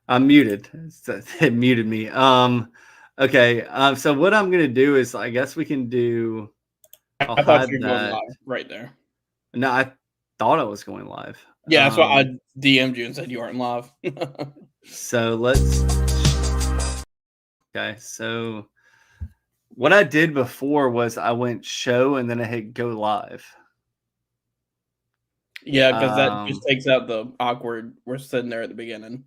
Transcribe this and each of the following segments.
I'm muted. It muted me. Okay. So what I'm gonna do is, I guess we can do. I'll I thought you hide were going that. live right there. No, I thought I was going live. Yeah, that's why I DM'd you and said you weren't live. So let's. Okay. So what I did before was I went show and then I hit go live. Yeah, because that just Um, takes out the awkward. We're sitting there at the beginning.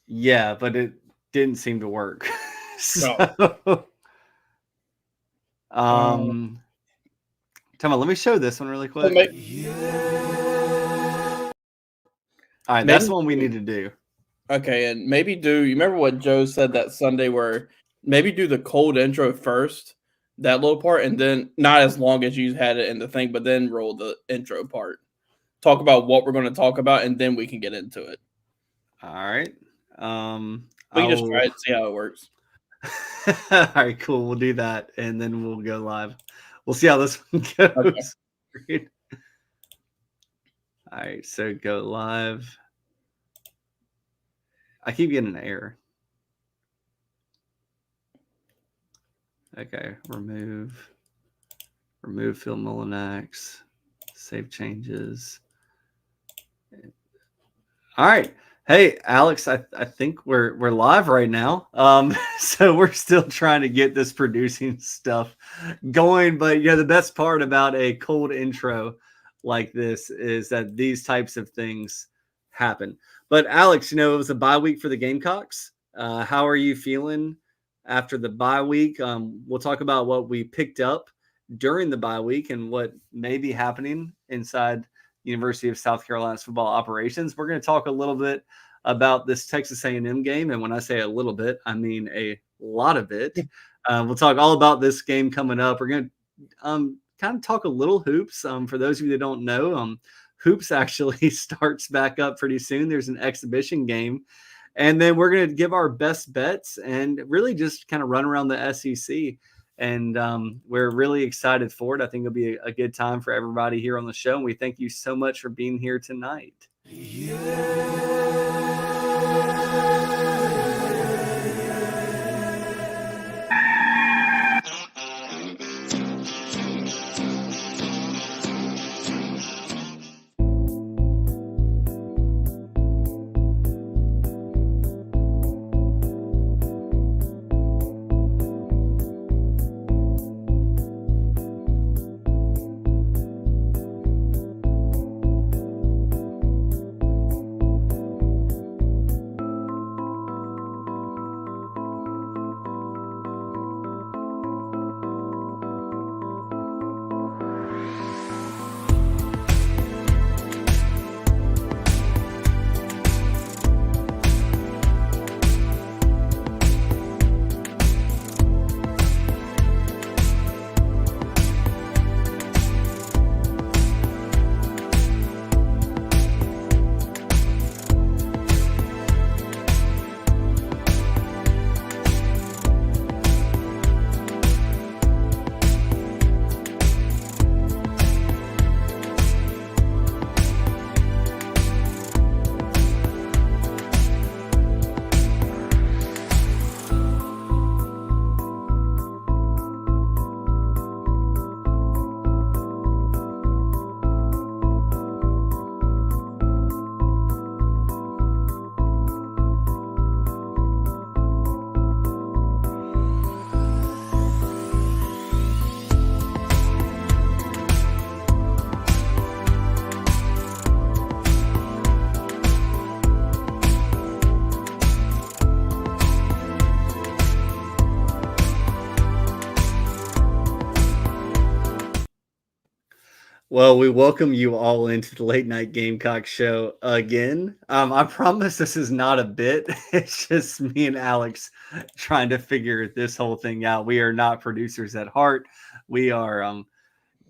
yeah, but it didn't seem to work. No. So, Um, um, Come on, let me show this one really so quick. All right, that's maybe the one we need to do. okay, and maybe do you remember what Joe said that Sunday where maybe do the cold intro first, that little part, and then not as long as you had it in the thing, but then roll the intro part. Talk about what we're going to talk about, and then we can get into it. All right. We can just I'll. try it and see how it works. All right, cool. We'll do that, and then we'll go live. We'll see how this one Okay. goes. All right, so go live. I keep getting an error. Okay, remove Phil Mullinax, save changes. All right. Hey, Alex, I think we're live right now. So we're still trying to get this producing stuff going, but the best part about a cold intro like this is that these types of things happen. But Alex, it was a bye week for the Gamecocks. How are you feeling after the bye week? We'll talk about what we picked up during the bye week and what may be happening inside University of South Carolina's football operations. We're going to talk a little bit about this Texas A&M game, and when I say a little bit, I mean a lot of it. We'll talk all about this game coming up. We're going to kind of talk a little hoops. For those of you that don't know, hoops actually starts back up pretty soon. There's an exhibition game, and then we're going to give our best bets and really just kind of run around the SEC. And we're really excited for it. I think it'll be a good time for everybody here on the show. And we thank you so much for being here tonight. Well, we welcome you all into the Late Night Gamecock show again. I promise this is not a bit. It's just me and Alex trying to figure this whole thing out. We are not producers at heart. We are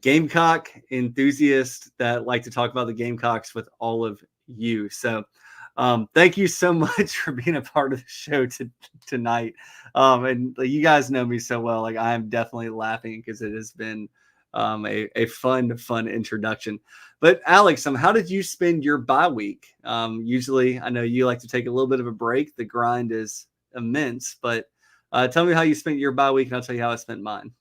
Gamecock enthusiasts that like to talk about the Gamecocks with all of you. So thank you so much for being a part of the show tonight. And you guys know me so well. Like, I am definitely laughing because it has been a fun introduction. But Alex, how did you spend your bye week? Usually, I know you like to take a little bit of a break. The grind is immense, but tell me how you spent your bye week, and I'll tell you how I spent mine.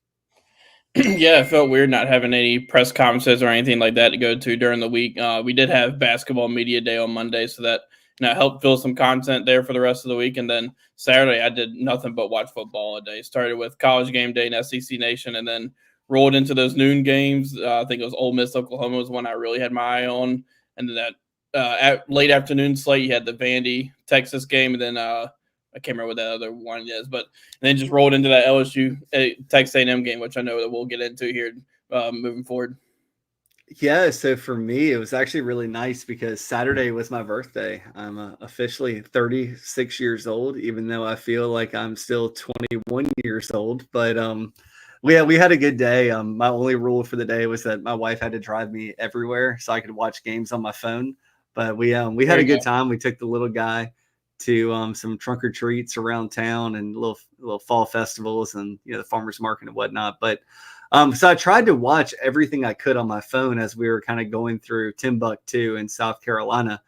Yeah, it felt weird not having any press conferences or anything like that to go to during the week. We did have basketball media day on Monday, so that helped fill some content there for the rest of the week. And then Saturday, I did nothing but watch football all day. Started with College Game Day and SEC Nation, and then rolled into those noon games. I think it was Ole Miss Oklahoma was one I really had my eye on, and then that at late afternoon slate, you had the Vandy Texas game, and then I can't remember what that other one is, but then just rolled into that LSU Texas A&M game, which I know that we'll get into here moving forward. Yeah, so for me, it was actually really nice because Saturday was my birthday. I'm officially 36 years old, even though I feel like I'm still 21 years old. But we had a good day. My only rule for the day was that my wife had to drive me everywhere so I could watch games on my phone. But we had a good time. We took the little guy to some trunk or treats around town and little fall festivals and the farmers market and whatnot. But so I tried to watch everything I could on my phone as we were kind of going through Timbuktu in South Carolina.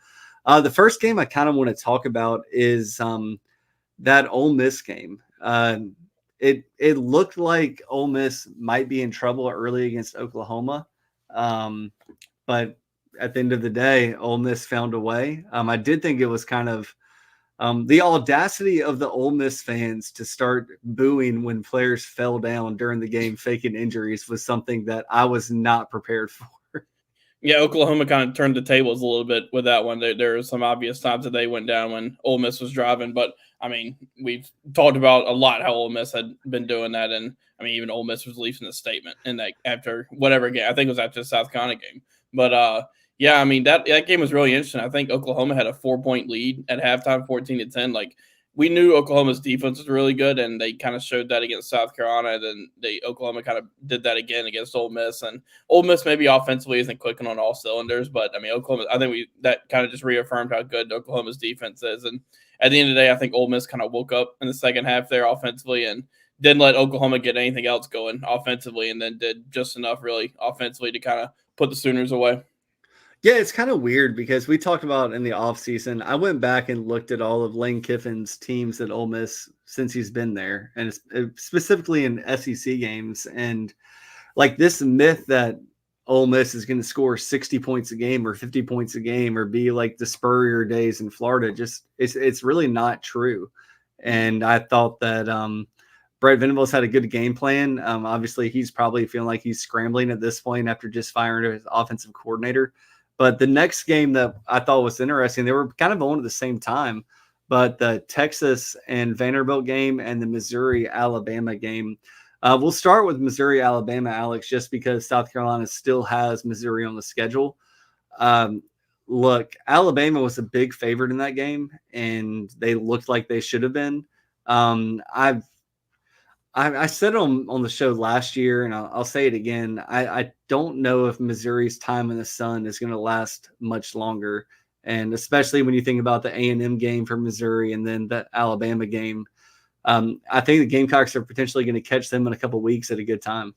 The first game I kind of want to talk about is that Ole Miss game. It looked like Ole Miss might be in trouble early against Oklahoma, but at the end of the day, Ole Miss found a way. I did think it was kind of the audacity of the Ole Miss fans to start booing when players fell down during the game, faking injuries, was something that I was not prepared for. Yeah, Oklahoma kind of turned the tables a little bit with that one. There were some obvious times that they went down when Ole Miss was driving, but I mean, we've talked about a lot how Ole Miss had been doing that, and I mean, even Ole Miss was releasing a statement in that after whatever game. I think it was after the South Carolina game, but yeah, I mean that game was really interesting. I think Oklahoma had a 4-point lead at halftime, 14-10. Like we knew Oklahoma's defense was really good, and they kind of showed that against South Carolina. Then Oklahoma kind of did that again against Ole Miss, and Ole Miss maybe offensively isn't clicking on all cylinders, but I mean Oklahoma. I think that kind of just reaffirmed how good Oklahoma's defense is, and at the end of the day, I think Ole Miss kind of woke up in the second half there offensively and didn't let Oklahoma get anything else going offensively, and then did just enough really offensively to kind of put the Sooners away. Yeah, it's kind of weird because we talked about in the offseason, I went back and looked at all of Lane Kiffin's teams at Ole Miss since he's been there, and specifically in SEC games. And like this myth that Ole Miss is going to score 60 points a game or 50 points a game or be like the Spurrier days in Florida, just it's really not true. And I thought that Brett Venables had a good game plan. Obviously, he's probably feeling like he's scrambling at this point after just firing his offensive coordinator. But the next game that I thought was interesting, they were kind of on at the same time, but the Texas and Vanderbilt game and the Missouri-Alabama game. We'll start with Missouri-Alabama, Alex, just because South Carolina still has Missouri on the schedule. Look, Alabama was a big favorite in that game, and they looked like they should have been. I said it on the show last year, and I'll say it again. I don't know if Missouri's time in the sun is going to last much longer, and especially when you think about the A&M game for Missouri and then the Alabama game. I think the Gamecocks are potentially going to catch them in a couple of weeks at a good time.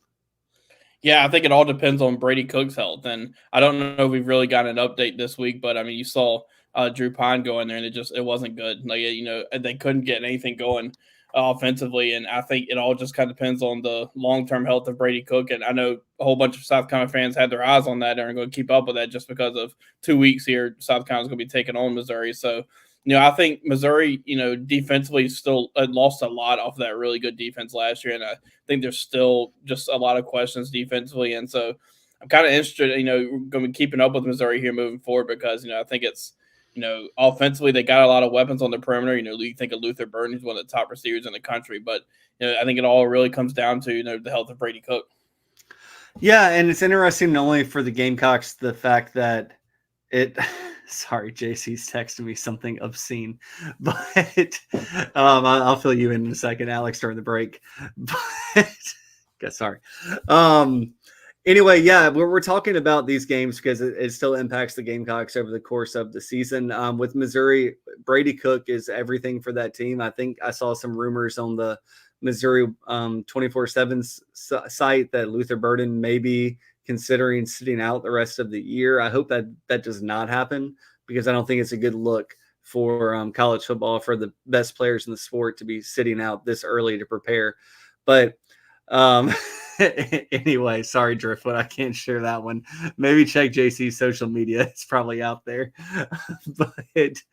Yeah, I think it all depends on Brady Cook's health, and I don't know if we've really gotten an update this week, but I mean, you saw Drew Pine go in there, and it wasn't good. Like they couldn't get anything going offensively, and I think it all just kind of depends on the long-term health of Brady Cook. And I know a whole bunch of South Carolina fans had their eyes on that and are going to keep up with that just because of 2 weeks here. South Carolina's going to be taking on Missouri, so I think Missouri, defensively still lost a lot off of that really good defense last year, and I think there's still just a lot of questions defensively, and so I'm kind of interested. Going to be keeping up with Missouri here moving forward because I think it's. Offensively, they got a lot of weapons on the perimeter. You think of Luther Burton, who's one of the top receivers in the country. But, I think it all really comes down to, the health of Brady Cook. Yeah, and it's interesting not only for the Gamecocks, the fact that sorry, JC's texting me something obscene, but I'll fill you in a second, Alex, during the break. But sorry. Anyway, yeah, we're talking about these games because it still impacts the Gamecocks over the course of the season. With Missouri, Brady Cook is everything for that team. I think I saw some rumors on the Missouri 24/7 site that Luther Burden may be considering sitting out the rest of the year. I hope that does not happen, because I don't think it's a good look for college football, for the best players in the sport to be sitting out this early to prepare. But anyway, sorry, Driftwood, I can't share that one. Maybe check JC's social media; it's probably out there. But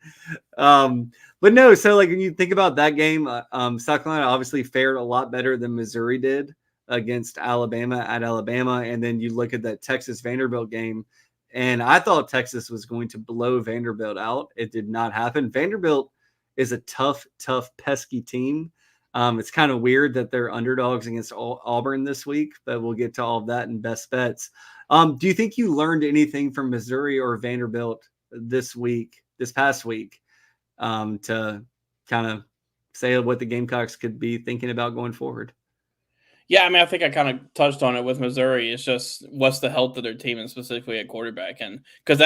no. So like when you think about that game, South Carolina obviously fared a lot better than Missouri did against Alabama at Alabama, and then you look at that Texas Vanderbilt game, and I thought Texas was going to blow Vanderbilt out. It did not happen. Vanderbilt is a tough, pesky team. It's kind of weird that they're underdogs against Auburn this week, but we'll get to all of that in best bets. Do you think you learned anything from Missouri or Vanderbilt this past week, to kind of say what the Gamecocks could be thinking about going forward? Yeah, I mean, I think I kind of touched on it with Missouri. It's just what's the health of their team, and specifically at quarterback. And because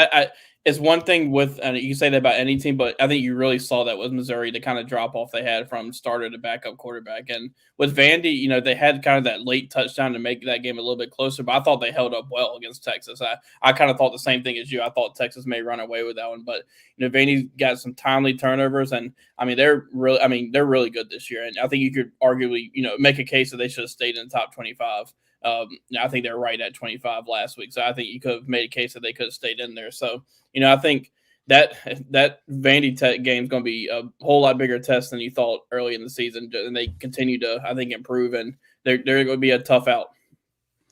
it's one thing with, and you say that about any team, but I think you really saw that with Missouri, the kind of drop off they had from starter to backup quarterback. And with Vandy, they had kind of that late touchdown to make that game a little bit closer, but I thought they held up well against Texas. I kind of thought the same thing as you. I thought Texas may run away with that one, but Vandy got some timely turnovers, and I mean they're really good this year. And I think you could arguably make a case that they should have stayed in the top 25. I think they're right at 25 last week, so I think you could have made a case that they could have stayed in there. So I think that Vandy game is going to be a whole lot bigger test than you thought early in the season, and they continue to, I think, improve, and they're going to be a tough out.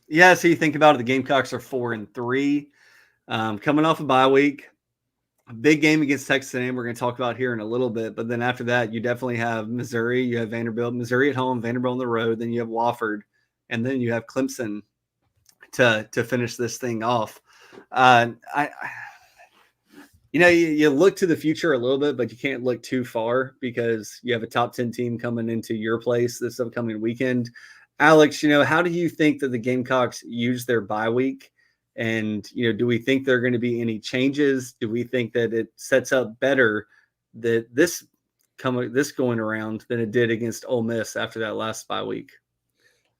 Yeah, so you think about it, the Gamecocks are 4-3, coming off a bye week. A big game against Texas A&M we're going to talk about here in a little bit, but then after that, you definitely have Missouri, you have Vanderbilt, Missouri at home, Vanderbilt on the road, then you have Wofford, and then you have Clemson to finish this thing off. You look to the future a little bit, but you can't look too far because you have a top 10 team coming into your place this upcoming weekend. Alex, how do you think that the Gamecocks use their bye week? And, do we think there are going to be any changes? Do we think that it sets up better that this going around than it did against Ole Miss after that last bye week?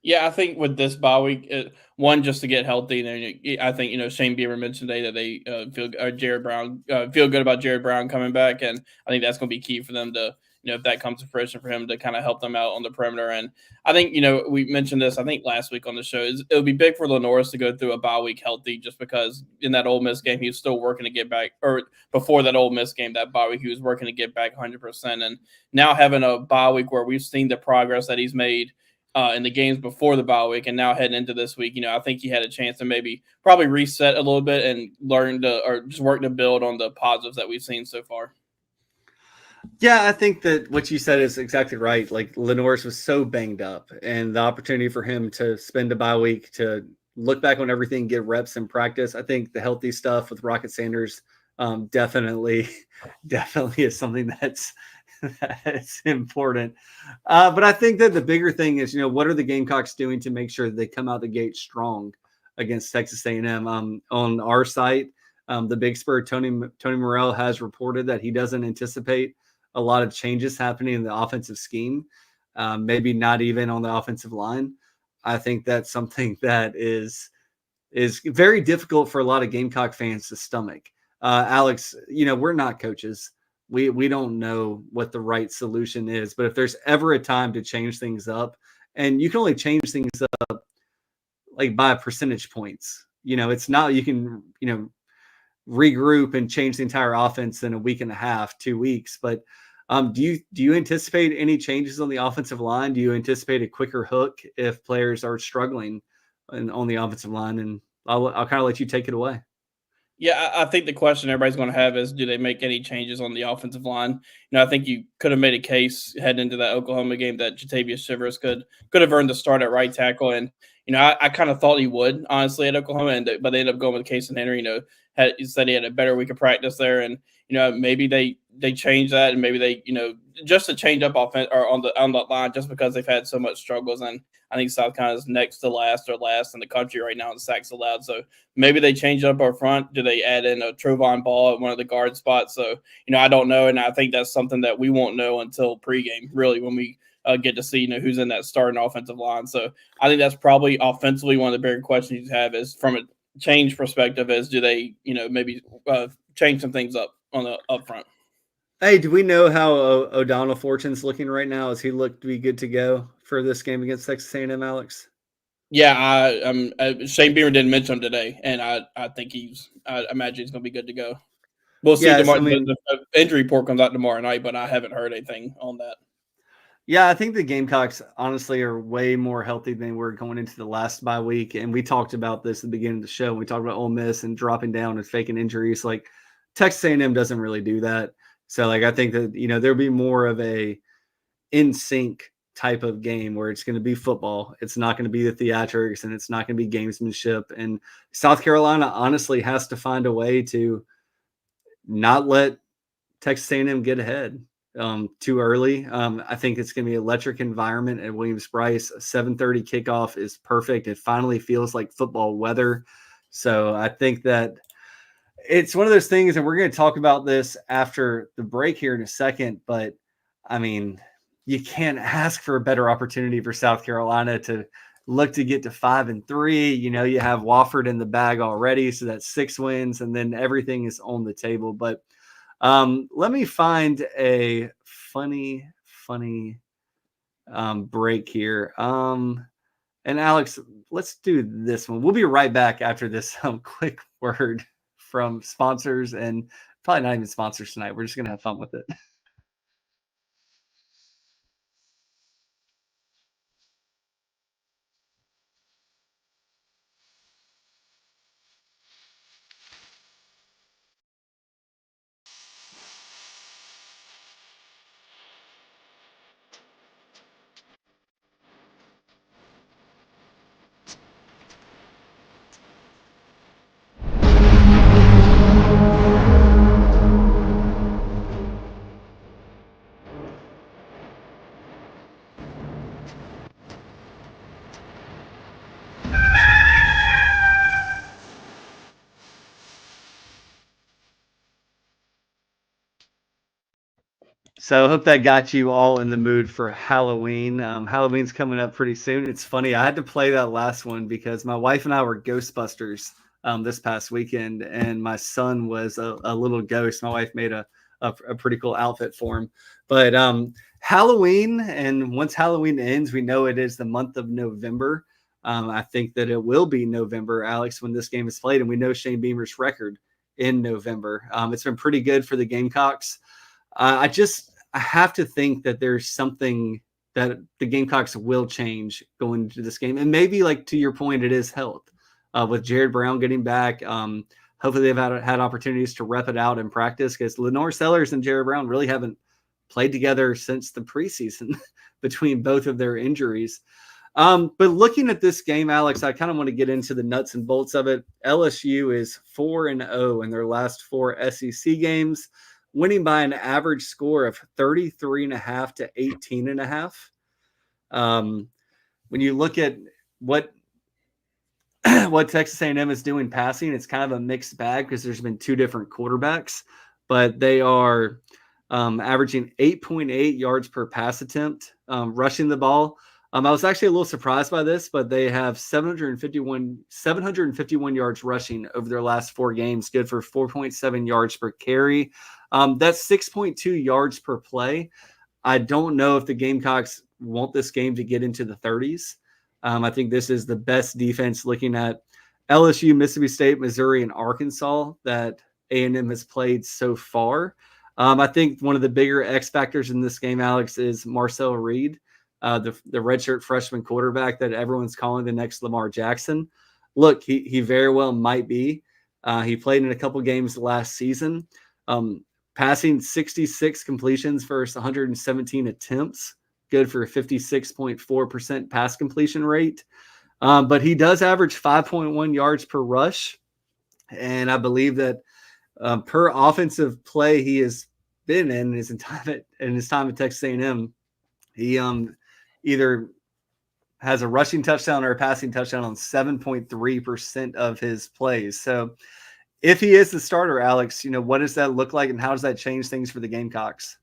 Yeah, I think with this bye week, one, just to get healthy, and I think Shane Beamer mentioned today that they Jared Brown feel good about Jared Brown coming back, and I think that's going to be key for them to if that comes to fruition for him to kind of help them out on the perimeter. And I think we mentioned this I think last week on the show, it would be big for Lenoris to go through a bye week healthy, just because in that Ole Miss game he was still working to get back, or before that Ole Miss game, that bye week he was working to get back 100%, and now having a bye week where we've seen the progress that he's made in the games before the bye week, and now heading into this week, I think he had a chance to probably reset a little bit and just work to build on the positives that we've seen so far. Yeah, I think that what you said is exactly right. Like, Lenoris was so banged up, and the opportunity for him to spend a bye week to look back on everything, get reps in practice. I think the healthy stuff with Rocket Sanders definitely is something that's important. But I think that the bigger thing is, what are the Gamecocks doing to make sure that they come out the gate strong against Texas A&M? On our site, the Big Spur, Tony Morrell has reported that he doesn't anticipate a lot of changes happening in the offensive scheme, maybe not even on the offensive line. I think that's something that is very difficult for a lot of Gamecock fans to stomach. Alex, we're not coaches. We don't know what the right solution is, but if there's ever a time to change things up, and you can only change things up like by percentage points, it's not, you can, regroup and change the entire offense in a week and a half, 2 weeks. But do you anticipate any changes on the offensive line? Do you anticipate a quicker hook if players are struggling on the offensive line? And I'll kind of let you take it away. Yeah, I think the question everybody's going to have is, do they make any changes on the offensive line? I think you could have made a case heading into that Oklahoma game that Jatavius Shivers could have earned the start at right tackle, and I kind of thought he would, honestly, at Oklahoma, but they ended up going with Casey Henry. He said he had a better week of practice there, and maybe they change that, and maybe they just to change up offense or on the line, just because they've had so much struggles. And I think South Carolina is next to last or last in the country right now in sacks allowed. So maybe they change up our front. Do they add in a Trovon Ball at one of the guard spots? So I don't know, and I think that's something that we won't know until pregame, really, when we get to see who's in that starting offensive line. So I think that's probably offensively one of the bigger questions you have is from a change perspective is do they maybe change some things up on the up front. Hey, do we know how O'Donnell Fortune's looking right now? Does he look to be good to go for this game against Texas A&M, Alex? Yeah, Shane Beamer didn't mention him today, and I think I imagine he's going to be good to go. We'll see tomorrow. The injury report comes out tomorrow night, but I haven't heard anything on that. Yeah, I think the Gamecocks honestly are way more healthy than they were going into the last bye week. And we talked about this at the beginning of the show. We talked about Ole Miss and dropping down and faking injuries. Like Texas A&M doesn't really do that. So I think that, there'll be more of a in sync type of game where it's going to be football. It's not going to be the theatrics and it's not going to be gamesmanship. And South Carolina honestly has to find a way to not let Texas A&M get ahead too early. I think it's going to be an electric environment at Williams-Brice. 7:30 kickoff is perfect. It finally feels like football weather. So I think that it's one of those things, and we're going to talk about this after the break here in a second, but I mean, you can't ask for a better opportunity for South Carolina to look to get to 5-3. You have Wofford in the bag already, so that's 6 wins, and then everything is on the table. But let me find a funny break here. And Alex, let's do this one. We'll be right back after this quick word from sponsors, and probably not even sponsors tonight. We're just going to have fun with it. So I hope that got you all in the mood for Halloween. Halloween's coming up pretty soon. It's funny. I had to play that last one because my wife and I were Ghostbusters this past weekend, and my son was a little ghost. My wife made a pretty cool outfit for him. But Halloween, and once Halloween ends, we know it is the month of November. I think that it will be November, Alex, when this game is played, and we know Shane Beamer's record in November. It's been pretty good for the Gamecocks. I have to think that there's something that the Gamecocks will change going into this game. And maybe, like to your point, it is health. With Jared Brown getting back, hopefully they've had opportunities to rep it out in practice because Lenore Sellers and Jared Brown really haven't played together since the preseason between both of their injuries. But looking at this game, Alex, I kind of want to get into the nuts and bolts of it. LSU is 4-0 in their last 4 SEC games, winning by an average score of 33.5 to 18.5. When you look at what Texas A&M is doing passing, it's kind of a mixed bag because there's been 2 different quarterbacks, but they are averaging 8.8 yards per pass attempt, rushing the ball. I was actually a little surprised by this, but they have 751 yards rushing over their last 4 games, good for 4.7 yards per carry. That's 6.2 yards per play. I don't know if the Gamecocks want this game to get into the 30s. I think this is the best defense looking at LSU, Mississippi State, Missouri, and Arkansas that A&M has played so far. I think one of the bigger X factors in this game, Alex, is Marcel Reed, the redshirt freshman quarterback that everyone's calling the next Lamar Jackson. Look, he very well might be. He played in a couple games last season, passing 66 completions versus 117 attempts, good for a 56.4% pass completion rate. But he does average 5.1 yards per rush. And I believe that per offensive play he has been in his time at Texas A&M, he either has a rushing touchdown or a passing touchdown on 7.3% of his plays. So if he is the starter, Alex, what does that look like and how does that change things for the Gamecocks?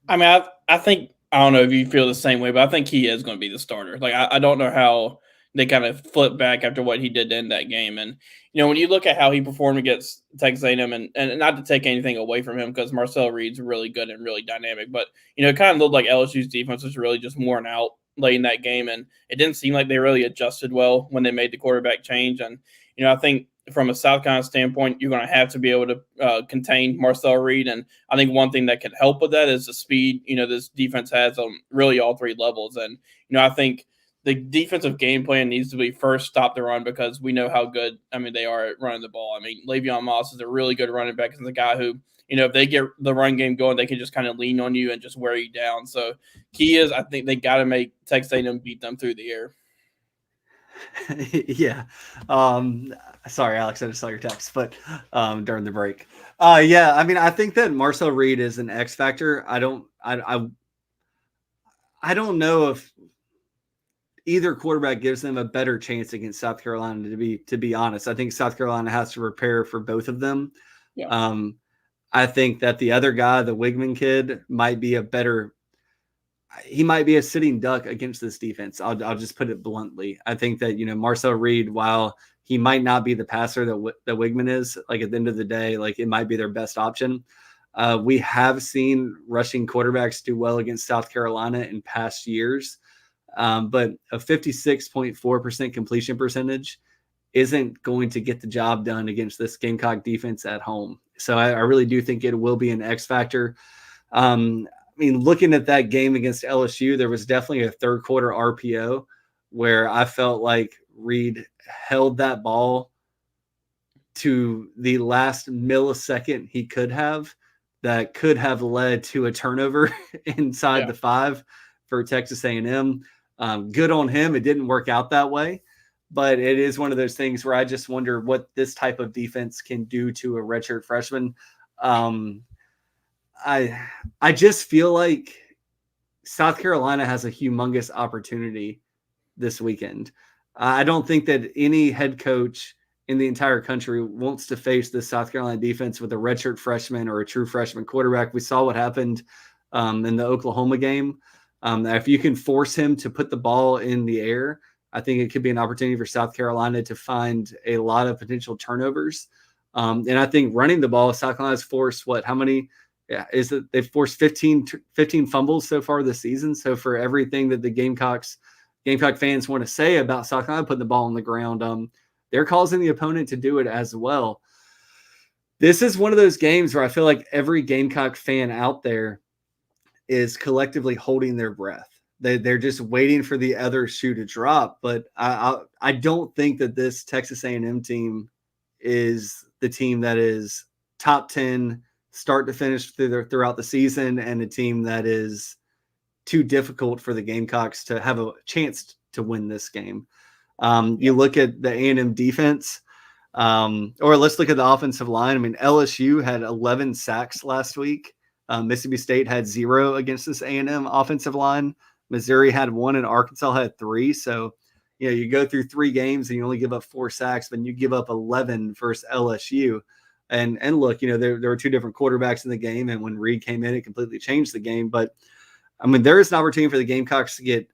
I mean, I think I don't know if you feel the same way, but I think he is going to be the starter. Like I don't know how they kind of flip back after what he did to end that game. And when you look at how he performed against Texas A&M, and not to take anything away from him because Marcel Reed's really good and really dynamic, but it kind of looked like LSU's defense was really just worn out late in that game, and it didn't seem like they really adjusted well when they made the quarterback change. And I think from a South Carolina standpoint, you're going to have to be able to contain Marcel Reed. And I think one thing that can help with that is the speed, this defense has on really all three levels. And, I think the defensive game plan needs to be first stop the run because we know how good, they are at running the ball. Le'Veon Moss is a really good running back. He's a guy who, if they get the run game going, they can just kind of lean on you and just wear you down. So key is I think they got to make Texas A&M beat them through the air. Yeah. Sorry, Alex, I just saw your text, but during the break. Yeah, I think that Marcel Reed is an X factor. I don't know if either quarterback gives them a better chance against South Carolina, to be honest. I think South Carolina has to prepare for both of them. Yeah. I think that the other guy, the Wigman kid, might be he might be a sitting duck against this defense. I'll just put it bluntly. I think that, Marcel Reed, while he might not be the passer that Wigman is, like at the end of the day, like it might be their best option. We have seen rushing quarterbacks do well against South Carolina in past years. But a 56.4% completion percentage isn't going to get the job done against this Gamecock defense at home. So I really do think it will be an X factor. Looking at that game against LSU, there was definitely a third quarter RPO where I felt like Reed held that ball to the last millisecond he could have, that could have led to a turnover inside the 5 for Texas A&M. Good on him. It didn't work out that way, but it is one of those things where I just wonder what this type of defense can do to a redshirt freshman. I just feel like South Carolina has a humongous opportunity this weekend. I don't think that any head coach in the entire country wants to face this South Carolina defense with a redshirt freshman or a true freshman quarterback. We saw what happened in the Oklahoma game. If you can force him to put the ball in the air, I think it could be an opportunity for South Carolina to find a lot of potential turnovers. And I think running the ball, South Carolina's forced how many? Yeah, is that they've forced 15 fumbles so far this season. So for everything that the Gamecock fans want to say about South Carolina putting the ball on the ground, they're causing the opponent to do it as well. This is one of those games where I feel like every Gamecock fan out there is collectively holding their breath. They're just waiting for the other shoe to drop. But I don't think that this Texas A&M team is the team that is top 10 start to finish throughout the season, and a team that is too difficult for the Gamecocks to have a chance to win this game. You look at the A&M defense, or let's look at the offensive line. LSU had 11 sacks last week. Mississippi State had 0 against this A&M offensive line. Missouri had 1 and Arkansas had 3. So, you go through 3 games and you only give up 4 sacks, but you give up 11 versus LSU. And look, there were 2 different quarterbacks in the game, and when Reed came in, it completely changed the game. But there is an opportunity for the Gamecocks to get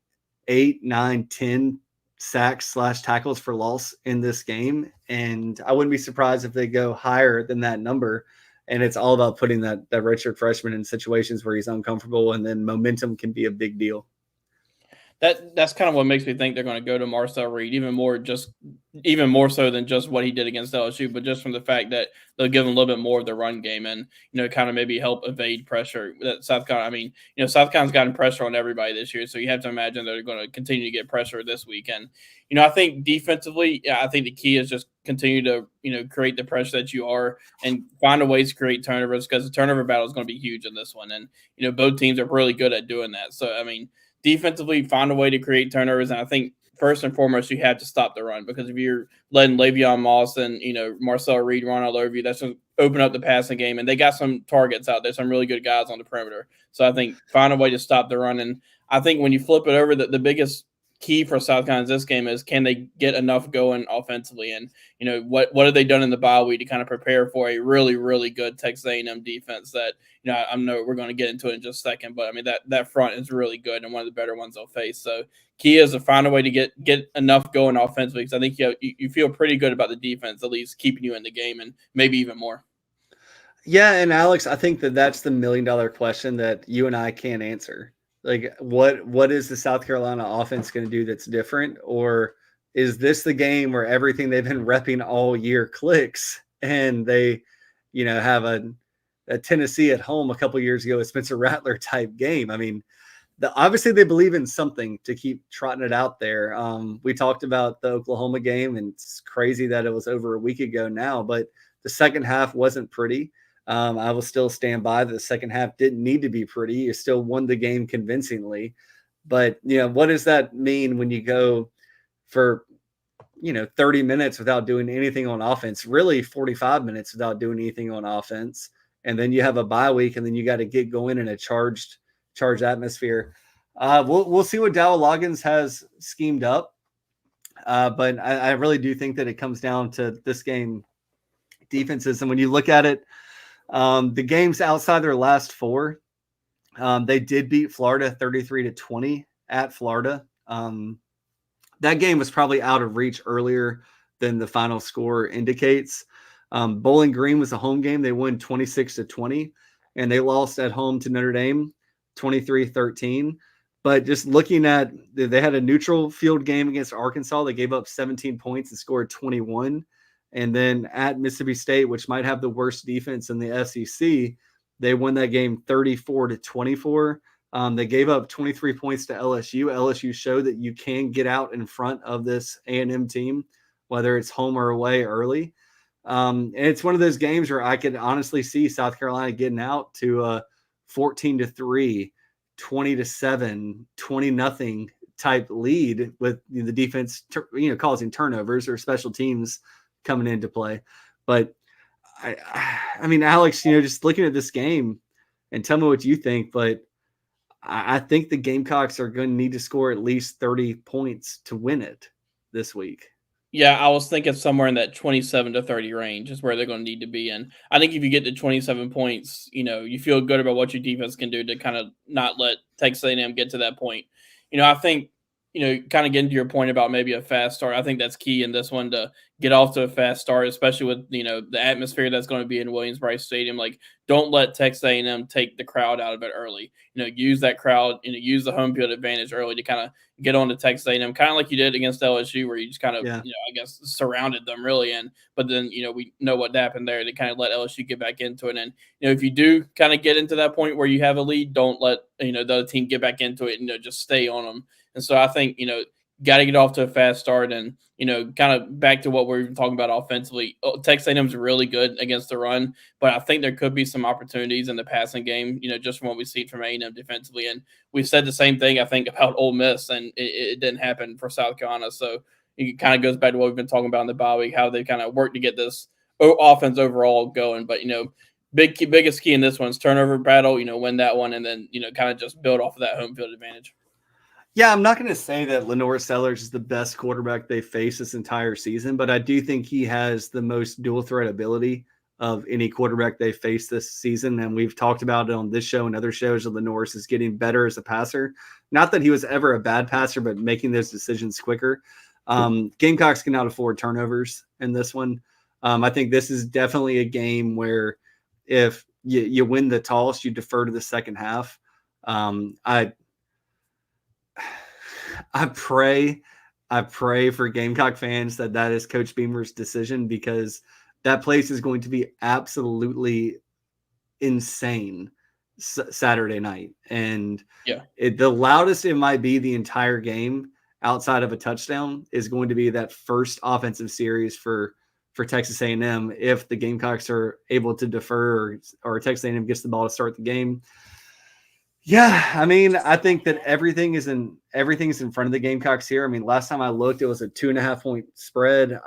8, 9, 10 sacks / tackles for loss in this game, and I wouldn't be surprised if they go higher than that number. And it's all about putting that redshirt freshman in situations where he's uncomfortable, and then momentum can be a big deal. That's kind of what makes me think they're going to go to Marcel Reed even more so than just what he did against LSU, but just from the fact that they'll give him a little bit more of the run game and kind of maybe help evade pressure. That South Carolina, South Carolina's gotten pressure on everybody this year, so you have to imagine they're going to continue to get pressure this weekend. I think defensively, I think the key is just continue to create the pressure that you are and find a way to create turnovers, because the turnover battle is going to be huge in this one, and both teams are really good at doing that. So defensively, find a way to create turnovers, and I think first and foremost you have to stop the run, because if you're letting Le'Veon Moss and Marcel Reed run all over you, that's going to open up the passing game. And they got some targets out there, some really good guys on the perimeter. So I think find a way to stop the run. And I think when you flip it over, the biggest key for South Carolina this game is, can they get enough going offensively? And, what have they done in the bye week to kind of prepare for a really, really good Texas A&M defense that, I know we're going to get into it in just a second, but I mean, that front is really good and one of the better ones they'll face. So key is to find a way to get enough going offensively, because I think you feel pretty good about the defense, at least keeping you in the game and maybe even more. Yeah, and Alex, I think that's the $1 million question that you and I can't answer. Like, what is the South Carolina offense going to do that's different? Or is this the game where everything they've been repping all year clicks and they, have a Tennessee at home a couple years ago, a Spencer Rattler type game? I mean, obviously they believe in something to keep trotting it out there. We talked about the Oklahoma game, and it's crazy that it was over a week ago now, but the second half wasn't pretty. I will still stand by the second half didn't need to be pretty. You still won the game convincingly. But, what does that mean when you go for, 30 minutes without doing anything on offense, really 45 minutes without doing anything on offense. And then you have a bye week, and then you got to get going in a charged atmosphere. We'll see what Dow Loggins has schemed up. But I really do think that it comes down to this game defenses. And when you look at it, the games outside their last four, they did beat Florida 33-20 at Florida. That game was probably out of reach earlier than the final score indicates. Bowling Green was a home game. They won 26-20, and they lost at home to Notre Dame 23-13. But just looking at, they had a neutral field game against Arkansas. They gave up 17 points and scored 21. And then at Mississippi State, which might have the worst defense in the SEC, they won that game 34-24. They gave up 23 points to LSU. LSU showed that you can get out in front of this A&M team, whether it's home or away early. And it's one of those games where I could honestly see South Carolina getting out to a 14-3, 20-7, 20-0 type lead with the defense, causing turnovers or special teams coming into play. But I mean, Alex, just looking at this game, and tell me what you think, but I think the Gamecocks are going to need to score at least 30 points to win it this week. Yeah, I was thinking somewhere in that 27-30 range is where they're going to need to be in. I think if you get to 27 points, you feel good about what your defense can do to kind of not let Texas A&M get to that point. I think, kind of getting to your point about maybe a fast start, I think that's key in this one, to get off to a fast start, especially with, the atmosphere that's going to be in Williams-Brice Stadium. Like, don't let Texas A&M take the crowd out of it early. Use that crowd, use the home field advantage early to kind of get on to Texas A&M, kind of like you did against LSU, where you just kind of, I guess, surrounded them really. But then, we know what happened there. They kind of let LSU get back into it. And, if you do kind of get into that point where you have a lead, don't let, the other team get back into it and, just stay on them. And so I think, got to get off to a fast start, and, kind of back to what we're talking about offensively. Texas A&M is really good against the run, but I think there could be some opportunities in the passing game, just from what we see from A&M defensively. And we've said the same thing, I think, about Ole Miss, and it didn't happen for South Carolina. So it kind of goes back to what we've been talking about in the bye week, how they kind of work to get this offense overall going. But, biggest key in this one is turnover battle, win that one, and then, kind of just build off of that home field advantage. Yeah, I'm not going to say that Lenore Sellers is the best quarterback they face this entire season, but I do think he has the most dual threat ability of any quarterback they face this season. And we've talked about it on this show and other shows that Lenore is getting better as a passer. Not that he was ever a bad passer, but making those decisions quicker. Gamecocks cannot afford turnovers in this one. I think this is definitely a game where if you win the toss, you defer to the second half. I pray for Gamecock fans that is Coach Beamer's decision, because that place is going to be absolutely insane Saturday night. And the loudest it might be the entire game outside of a touchdown is going to be that first offensive series for Texas A&M if the Gamecocks are able to defer or Texas A&M gets the ball to start the game. Yeah, I mean, I think that everything's in front of the Gamecocks here. I mean, last time I looked, it was a 2.5-point spread.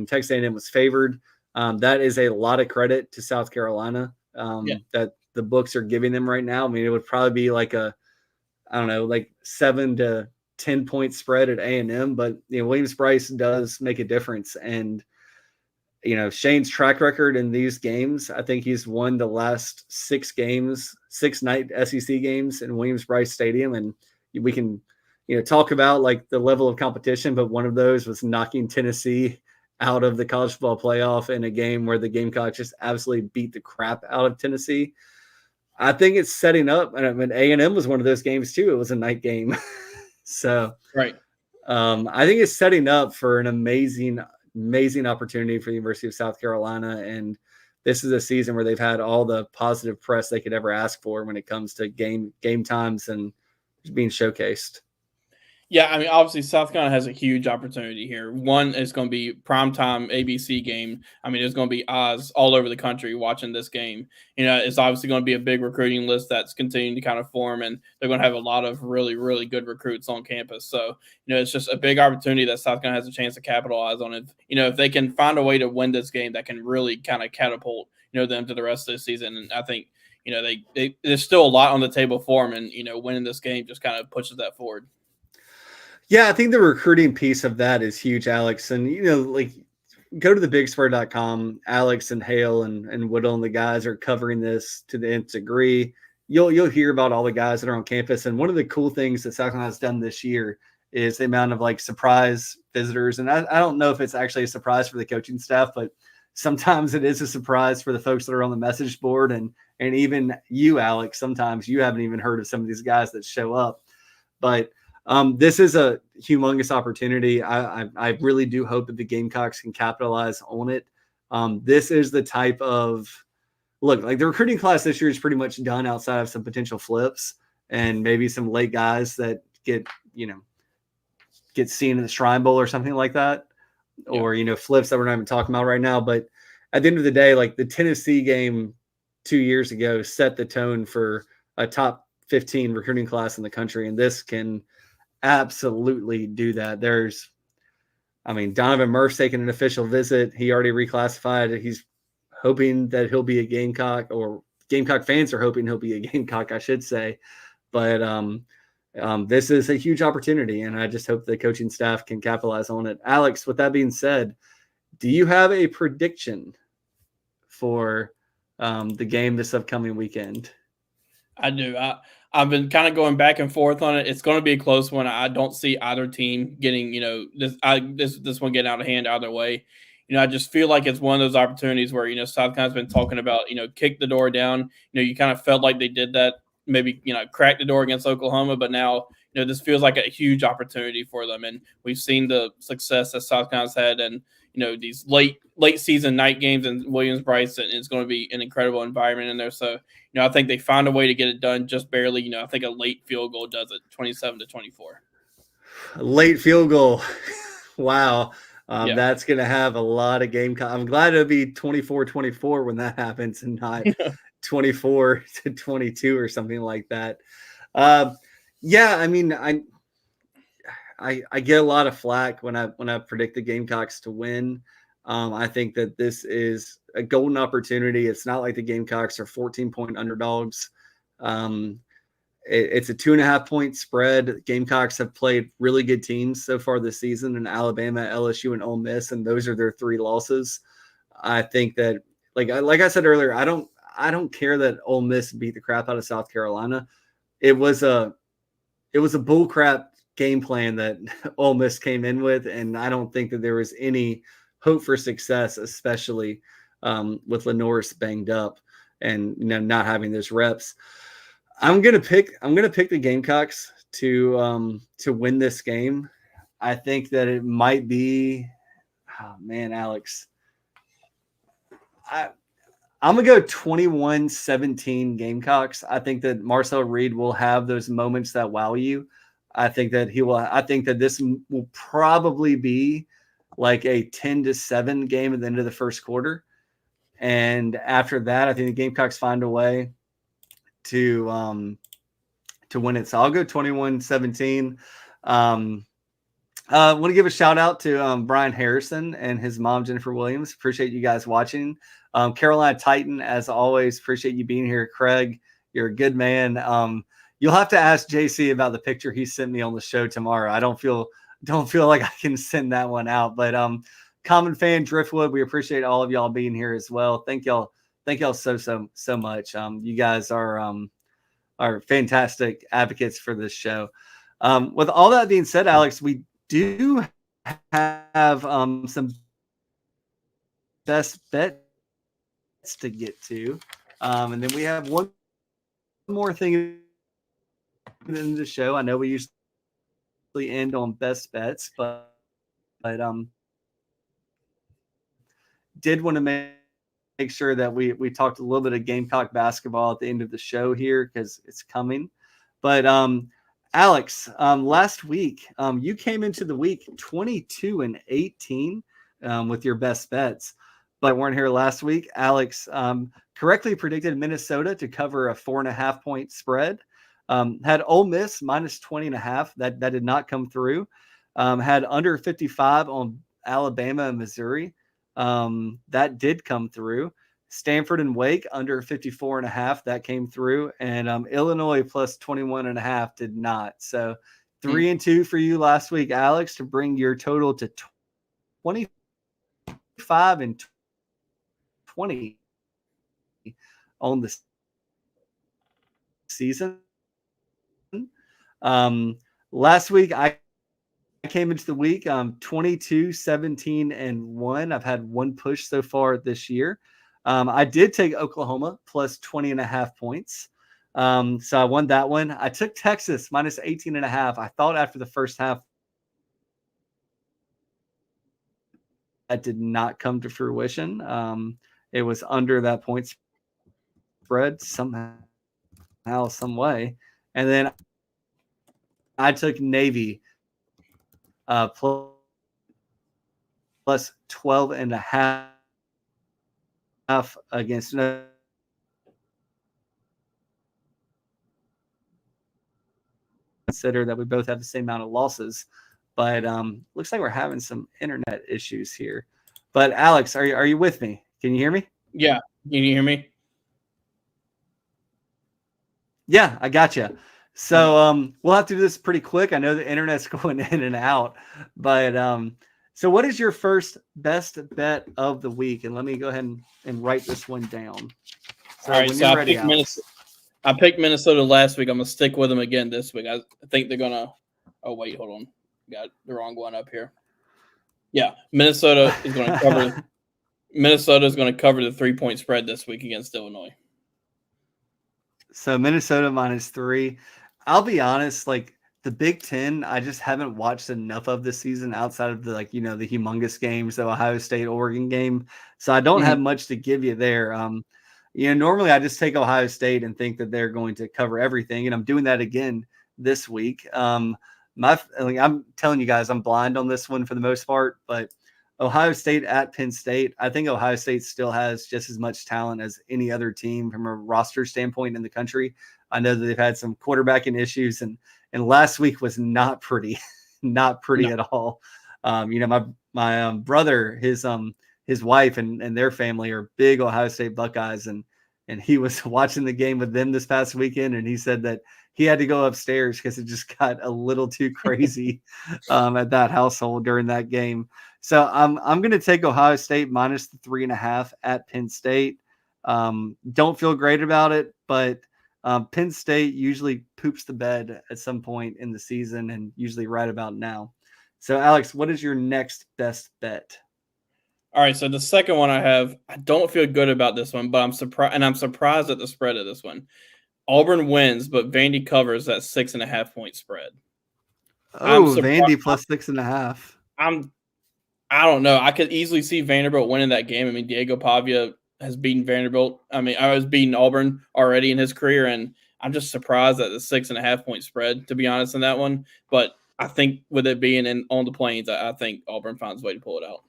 Texas A&M was favored. That is a lot of credit to South Carolina that the books are giving them right now. I mean, it would probably be like 7 to 10-point spread at A&M, but Williams-Brice does make a difference. And Shane's track record in these games, I think he's won the last 6 night SEC games in Williams-Brice Stadium, and we can talk about like the level of competition, but one of those was knocking Tennessee out of the college football playoff in a game where the Gamecocks just absolutely beat the crap out of Tennessee. I think it's setting up, and I mean, A&M was one of those games too. It was a night game. So right. I think it's setting up for an amazing opportunity for the University of South Carolina. And this is a season where they've had all the positive press they could ever ask for when it comes to game times and being showcased. Yeah, I mean, obviously, South Carolina has a huge opportunity here. One is going to be primetime ABC game. I mean, there's going to be eyes all over the country watching this game. It's obviously going to be a big recruiting list that's continuing to kind of form, and they're going to have a lot of really, really good recruits on campus. So, it's just a big opportunity that South Carolina has a chance to capitalize on it. If they can find a way to win this game, that can really kind of catapult, them to the rest of the season. And I think, there's still a lot on the table for them, and, winning this game just kind of pushes that forward. Yeah, I think the recruiting piece of that is huge, Alex. And, go to thebigspur.com. Alex and Hale and Woodall and the guys are covering this to the nth degree. You'll hear about all the guys that are on campus. And one of the cool things that South Carolina has done this year is the amount of like surprise visitors. And I don't know if it's actually a surprise for the coaching staff, but sometimes it is a surprise for the folks that are on the message board. And even you, Alex, sometimes you haven't even heard of some of these guys that show up. But this is a humongous opportunity. I really do hope that the Gamecocks can capitalize on it. This is the type of look, like the recruiting class this year is pretty much done outside of some potential flips and maybe some late guys that get seen in the Shrine Bowl or something like that, or, flips that we're not even talking about right now. But at the end of the day, like the Tennessee game 2 years ago set the tone for a top 15 recruiting class in the country. And this can absolutely do that. Donovan Murph's taking an official visit. He already reclassified. He's hoping that he'll be a Gamecock, or Gamecock fans are hoping he'll be a Gamecock, I should say. But this is a huge opportunity, and I just hope the coaching staff can capitalize on it. Alex, with that being said, do you have a prediction for the game this upcoming weekend? I do. I've been kind of going back and forth on it. It's going to be a close one. I don't see either team getting, this one getting out of hand either way. I just feel like it's one of those opportunities where, South Carolina's been talking about, kick the door down. You kind of felt like they did that, maybe, crack the door against Oklahoma, but now, this feels like a huge opportunity for them. And we've seen the success that South Carolina's had, and, these late season night games in Williams-Brice, and it's going to be an incredible environment in there. So, I think they found a way to get it done just barely. I think a late field goal does it, 27-24. Late field goal. Wow. That's going to have a lot of game. I'm glad it'll be 24-24 when that happens and not 24-22 or something like that. Yeah, I get a lot of flack when I predict the Gamecocks to win. I think that this is a golden opportunity. It's not like the Gamecocks are 14-point underdogs. It's a 2.5-point spread. Gamecocks have played really good teams so far this season in Alabama, LSU, and Ole Miss, and those are their 3 losses. I think that, like I said earlier, I don't care that Ole Miss beat the crap out of South Carolina. It was a bullcrap game plan that Ole Miss came in with, and I don't think that there was any hope for success, especially with Lenoris banged up and not having those reps. I'm gonna pick the Gamecocks to win this game. I think that it might be, Alex. I'm gonna go 21-17 Gamecocks. I think that Marcel Reed will have those moments that wow you. I think that this will probably be like a 10-7 game at the end of the first quarter. And after that, I think the Gamecocks find a way to win it. So I'll go 21-17. I want to give a shout out to Brian Harrison and his mom, Jennifer Williams. Appreciate you guys watching. Carolina Titan, as always, appreciate you being here. Craig, you're a good man. You'll have to ask JC about the picture he sent me on the show tomorrow. I don't feel like I can send that one out. But Common Fan Driftwood, we appreciate all of y'all being here as well. Thank y'all so much. You guys are fantastic advocates for this show. With all that being said, Alex, we do have some best bets to get to. And then we have one more thing in the show. I know we usually end on best bets, but did want to make sure that we talked a little bit of Gamecock basketball at the end of the show here because it's coming. But Alex, last week you came into the week 22-18 with your best bets, but weren't here last week. Alex correctly predicted Minnesota to cover a 4.5 point spread. Had Ole Miss minus 20.5. That did not come through. Had under 55 on Alabama and Missouri. That did come through. Stanford and Wake under 54.5. That came through. And Illinois plus 21.5 did not. So 3-2 for you last week, Alex, to bring your total to 25-20 on the season. Last week I came into the week 22-17-1. I've had one push so far this year. I did take Oklahoma plus 20.5 points. So I won that one. I took Texas minus 18.5. I thought after the first half that did not come to fruition. It was under that point spread somehow, some way. And then I took Navy plus 12.5 against consider that we both have the same amount of losses, but looks like we're having some internet issues here. But Alex, are you with me? Can you hear me? Yeah. Can you hear me? Yeah, I got you. So we'll have to do this pretty quick. I know the internet's going in and out, but so what is your first best bet of the week? And let me go ahead and write this one down. So all right, so I picked Minnesota last week. I'm gonna stick with them again this week. I think they're gonna. Oh wait, hold on, got the wrong one up here. Yeah, Minnesota is going to cover. Minnesota is going to cover the 3-point spread this week against Illinois. So Minnesota -3. I'll be honest, like the Big Ten, I just haven't watched enough of this season outside of the the humongous games, the Ohio State Oregon game. So I don't have much to give you there. Normally I just take Ohio State and think that they're going to cover everything, and I'm doing that again this week. I'm telling you guys, I'm blind on this one for the most part, but Ohio State at Penn State, I think Ohio State still has just as much talent as any other team from a roster standpoint in the country. I know that they've had some quarterbacking issues, and last week was not pretty, not pretty at all. My brother, his wife and their family are big Ohio State Buckeyes, and he was watching the game with them this past weekend, and he said that he had to go upstairs because it just got a little too crazy at that household during that game. So I'm going to take Ohio State minus the 3.5 at Penn State. Don't feel great about it, but Penn State usually poops the bed at some point in the season, and usually right about now. So Alex, what is your next best bet? All right, so the second one I don't feel good about this one, but I'm surprised at the spread of this one. Auburn wins, but Vandy covers that 6.5 point spread. Oh, Vandy plus 6.5. I don't know. I could easily see Vanderbilt winning that game. I mean, Diego Pavia has beaten Vanderbilt. I was beating Auburn already in his career, and I'm just surprised at the 6.5 point spread, to be honest, in that one. But I think with it being on the Plains, I think Auburn finds a way to pull it out.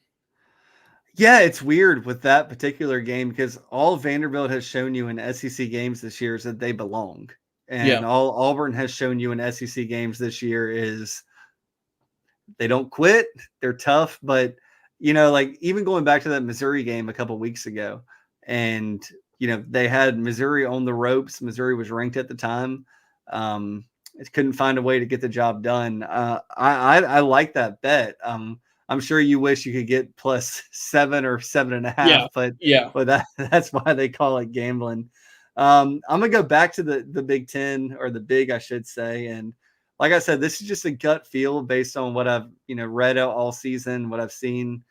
Yeah, it's weird with that particular game because all Vanderbilt has shown you in SEC games this year is that they belong. And all Auburn has shown you in SEC games this year is they don't quit. They're tough. But, even going back to that Missouri game a couple of weeks ago, and, they had Missouri on the ropes. Missouri was ranked at the time. couldn't find a way to get the job done. I like that bet. I'm sure you wish you could get +7 or 7.5, but that's why they call it gambling. I'm gonna go back to the Big Ten, or the Big, I should say, and like I said, this is just a gut feel based on what I've read out all season, what I've seen,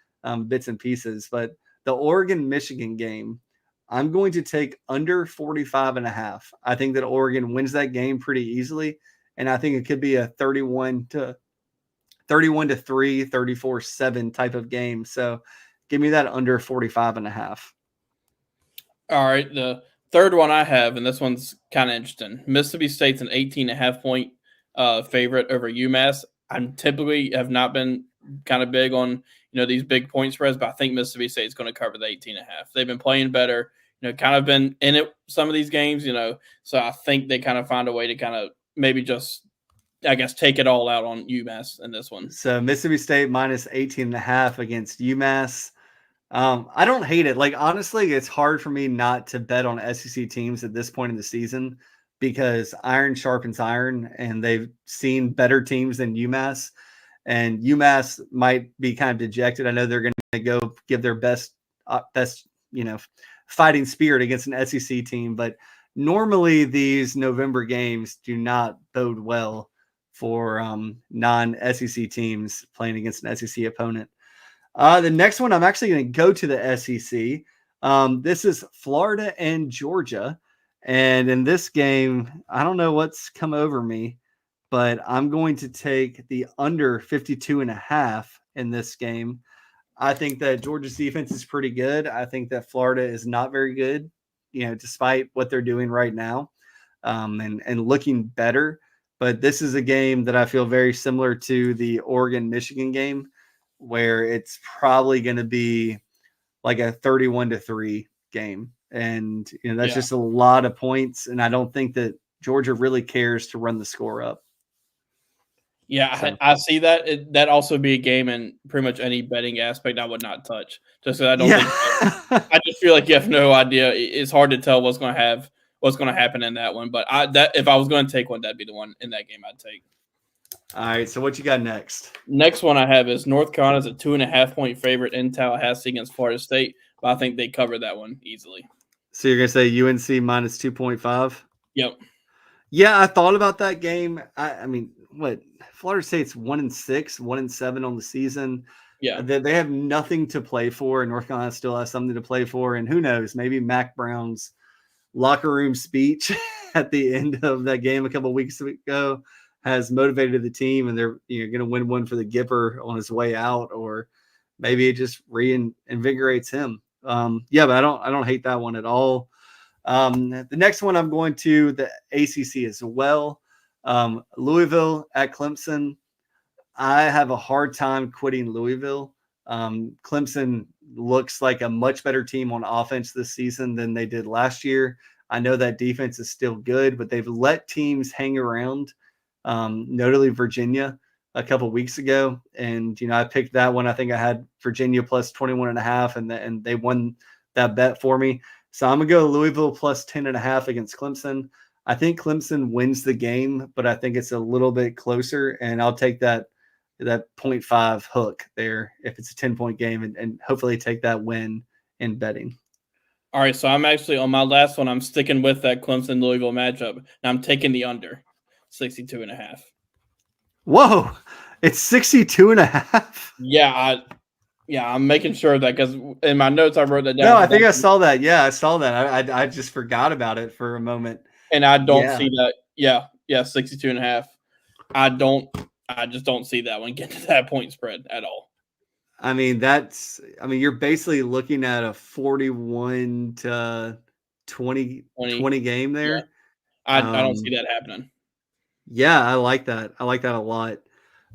bits and pieces. But the Oregon-Michigan game, I'm going to take under 45.5. I think that Oregon wins that game pretty easily, and I think it could be a 31-3, 34-7 type of game. So give me that under 45.5. All right, the third one I have, and this one's kind of interesting. Mississippi State's an 18.5 point favorite over UMass. I'm typically have not been kind of big on these big point spreads, but I think Mississippi State's going to cover the 18.5. They've been playing better, kind of been in it some of these games, so I think they kind of find a way to kind of maybe just, I guess, take it all out on UMass in this one. So Mississippi State minus 18.5 against UMass. I don't hate it. Like, honestly, it's hard for me not to bet on SEC teams at this point in the season, because iron sharpens iron, and they've seen better teams than UMass. And UMass might be kind of dejected. I know they're going to go give their best, fighting spirit against an SEC team. But normally these November games do not bode well for non-SEC teams playing against an SEC opponent. The next one, I'm actually going to go to the SEC. This is Florida and Georgia. And in this game, I don't know what's come over me, but I'm going to take the under 52.5 in this game. I think that Georgia's defense is pretty good. I think that Florida is not very good, despite what they're doing right now, and looking better. But this is a game that I feel very similar to the Oregon-Michigan game, where it's probably going to be like a 31-3 game. And, that's just a lot of points. And I don't think that Georgia really cares to run the score up. Yeah, so I see that. That also be a game in pretty much any betting aspect I would not touch. Just because I don't think I just feel like you have no idea. It's hard to tell what's going to happen in that one. But if I was going to take one, that'd be the one in that game I'd take. All right, so what you got next? Next one I have is North Carolina's a 2.5 point favorite in Tallahassee against Florida State, but I think they cover that one easily. So you're going to say UNC minus 2.5? Yep. Yeah, I thought about that game. I mean, what? Florida State's 1-6, 1-7 on the season. Yeah. They have nothing to play for, and North Carolina still has something to play for. And who knows, maybe Mac Brown's locker room speech at the end of that game a couple of weeks ago has motivated the team, and they're going to win one for the Gipper on his way out, or maybe it just reinvigorates him. But I don't hate that one at all. The next one, I'm going to the ACC as well. Louisville at Clemson. I have a hard time quitting Louisville. Clemson looks like a much better team on offense this season than they did last year. I know that defense is still good, but they've let teams hang around, notably Virginia a couple weeks ago. And, I picked that one. I think I had Virginia plus 21.5, and they won that bet for me. So I'm going to go Louisville plus 10.5 against Clemson. I think Clemson wins the game, but I think it's a little bit closer, and I'll take that 0.5 hook there if it's a 10-point game, and hopefully take that win in betting. All right, so I'm actually on my last one. I'm sticking with that Clemson-Louisville matchup, and I'm taking the under 62.5. Whoa, it's 62.5? Yeah, I'm making sure of that because in my notes I wrote that down. No, I think I saw that. Yeah, I saw that. I just forgot about it for a moment. And I don't see that. Yeah, 62.5. I just don't see that one getting to that point spread at all. I mean, you're basically looking at a 41-20 game there. Yeah. I don't see that happening. Yeah, I like that. I like that a lot.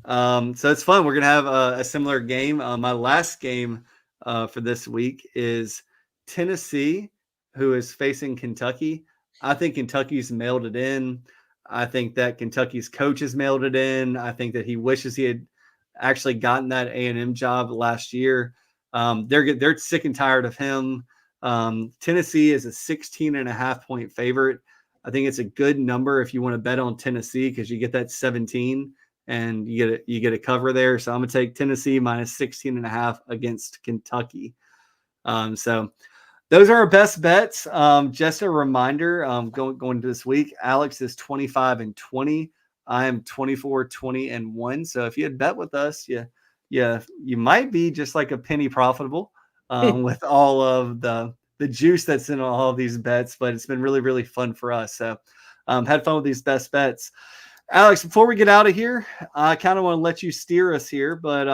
So it's fun. We're going to have a similar game. My last game for this week is Tennessee, who is facing Kentucky. I think Kentucky's mailed it in. I think that Kentucky's coach has mailed it in. I think that he wishes he had actually gotten that A&M job last year. They're sick and tired of him. Tennessee is a 16.5 point favorite. I think it's a good number if you want to bet on Tennessee because you get that 17 and you get a cover there. So I'm going to take Tennessee minus 16.5 against Kentucky. So those are our best bets. Just a reminder, going into this week, Alex is 25-20. I am 24-20-1. So if you had bet with us, you might be just like a penny profitable with all of the juice that's in all of these bets. But it's been really, really fun for us. So had fun with these best bets. Alex, before we get out of here, I kind of want to let you steer us here, but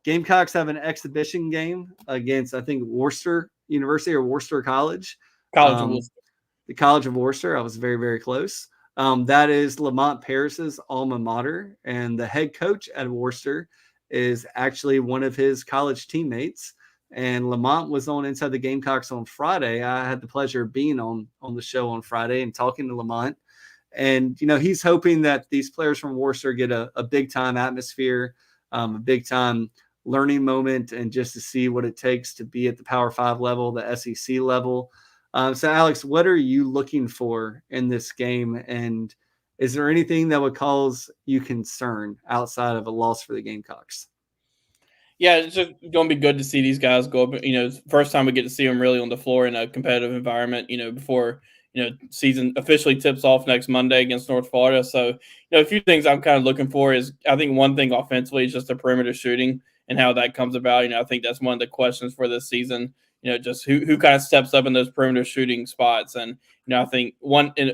Gamecocks have an exhibition game against, I think, Worcester University or Worcester College. College of Worcester. The College of Worcester. I was very, very close. That is Lamont Paris's alma mater, and the head coach at Worcester is actually one of his college teammates. And Lamont was on Inside the Gamecocks on Friday. I had the pleasure of being on the show on Friday and talking to Lamont. And, he's hoping that these players from Worcester get a big-time atmosphere, a big-time learning moment, and just to see what it takes to be at the Power 5 level, the SEC level. So, Alex, what are you looking for in this game? And is there anything that would cause you concern outside of a loss for the Gamecocks? Yeah, it's just going to be good to see these guys go up. First time we get to see them really on the floor in a competitive environment, before season officially tips off next Monday against North Florida. So, a few things I'm kind of looking for is, I think one thing offensively is just the perimeter shooting and how that comes about. I think that's one of the questions for this season. Just who kind of steps up in those perimeter shooting spots. And, I think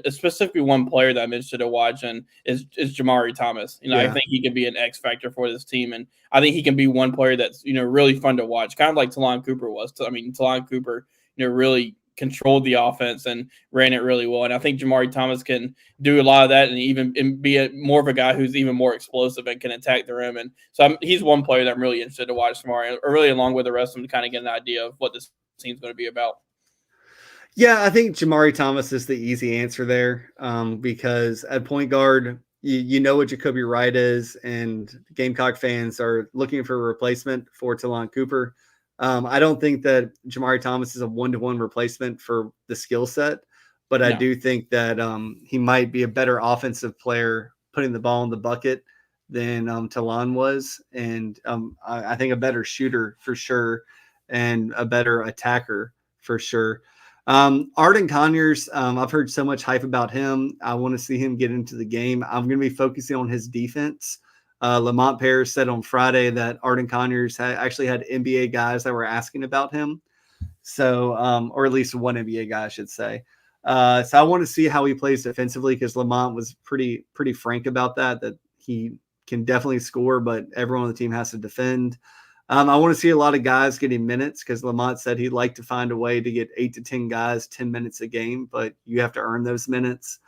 specifically one player that I'm interested in watching is Jamari Thomas. I think he could be an X factor for this team. And I think he can be one player that's, really fun to watch, kind of like Talon Cooper was. Talon Cooper, really controlled the offense and ran it really well. And I think Jamari Thomas can do a lot of that and be more of a guy who's even more explosive and can attack the rim. And so he's one player that I'm really interested to watch tomorrow, or really along with the rest of them, to kind of get an idea of what this team's going to be about. Yeah, I think Jamari Thomas is the easy answer there because at point guard, you know what Jacoby Wright is, and Gamecock fans are looking for a replacement for Talon Cooper. I don't think that Jamari Thomas is a one-to-one replacement for the skill set, but I do think that he might be a better offensive player putting the ball in the bucket than Talon was, and I think a better shooter for sure and a better attacker for sure. Arden Conyers, I've heard so much hype about him. I want to see him get into the game. I'm going to be focusing on his defense. Lamont Paris said on Friday that Arden Conyers actually had NBA guys that were asking about him. So, or at least one NBA guy, I should say. So I want to see how he plays defensively because Lamont was pretty frank about that he can definitely score, but everyone on the team has to defend. I want to see a lot of guys getting minutes because Lamont said he'd like to find a way to get 8 to 10 guys 10 minutes a game, but you have to earn those minutes.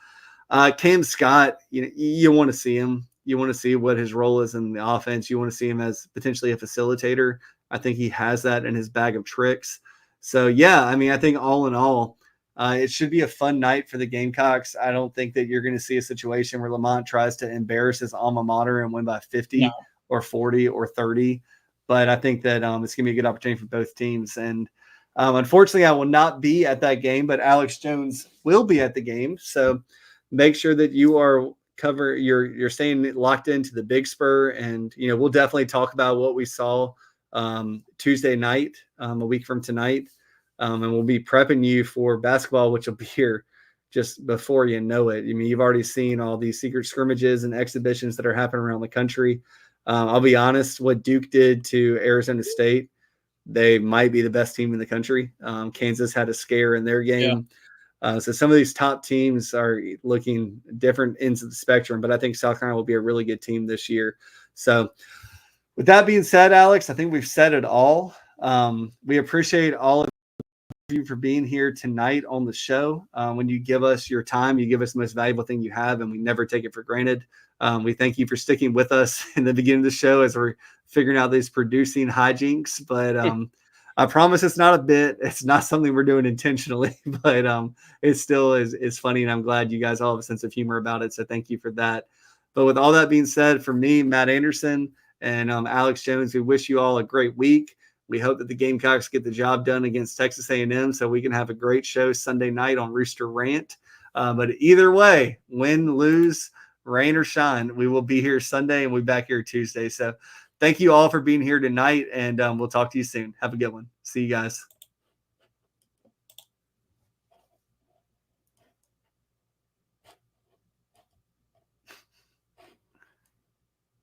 Cam Scott, you want to see him. You want to see what his role is in the offense. You want to see him as potentially a facilitator. I think he has that in his bag of tricks. So, yeah, I think all in all, it should be a fun night for the Gamecocks. I don't think that you're going to see a situation where Lamont tries to embarrass his alma mater and win by 50 or 40 or 30. But I think that it's going to be a good opportunity for both teams. And unfortunately, I will not be at that game, but Alex Jones will be at the game. So make sure that you are you're staying locked into the Big Spur, and we'll definitely talk about what we saw Tuesday night, a week from tonight, and we'll be prepping you for basketball, which will be here just before you know it. You've already seen all these secret scrimmages and exhibitions that are happening around the country. I'll be honest, what Duke did to Arizona State, they might be the best team in the country. Kansas had a scare in their game. So some of these top teams are looking different ends of the spectrum, but I think South Carolina will be a really good team this year. So with that being said, Alex, I think we've said it all. We appreciate all of you for being here tonight on the show. When you give us your time, you give us the most valuable thing you have, and we never take it for granted. We thank you for sticking with us in the beginning of the show as we're figuring out these producing hijinks, but I promise it's not a bit. It's not something we're doing intentionally, but it still is funny, and I'm glad you guys all have a sense of humor about it, so thank you for that. But with all that being said, for me, Matt Anderson, and Alex Jones, we wish you all a great week. We hope that the Gamecocks get the job done against Texas A&M so we can have a great show Sunday night on Rooster Rant. But either way, win, lose, rain or shine, we will be here Sunday and we'll be back here Tuesday. So thank you all for being here tonight, and we'll talk to you soon. Have a good one. See you guys.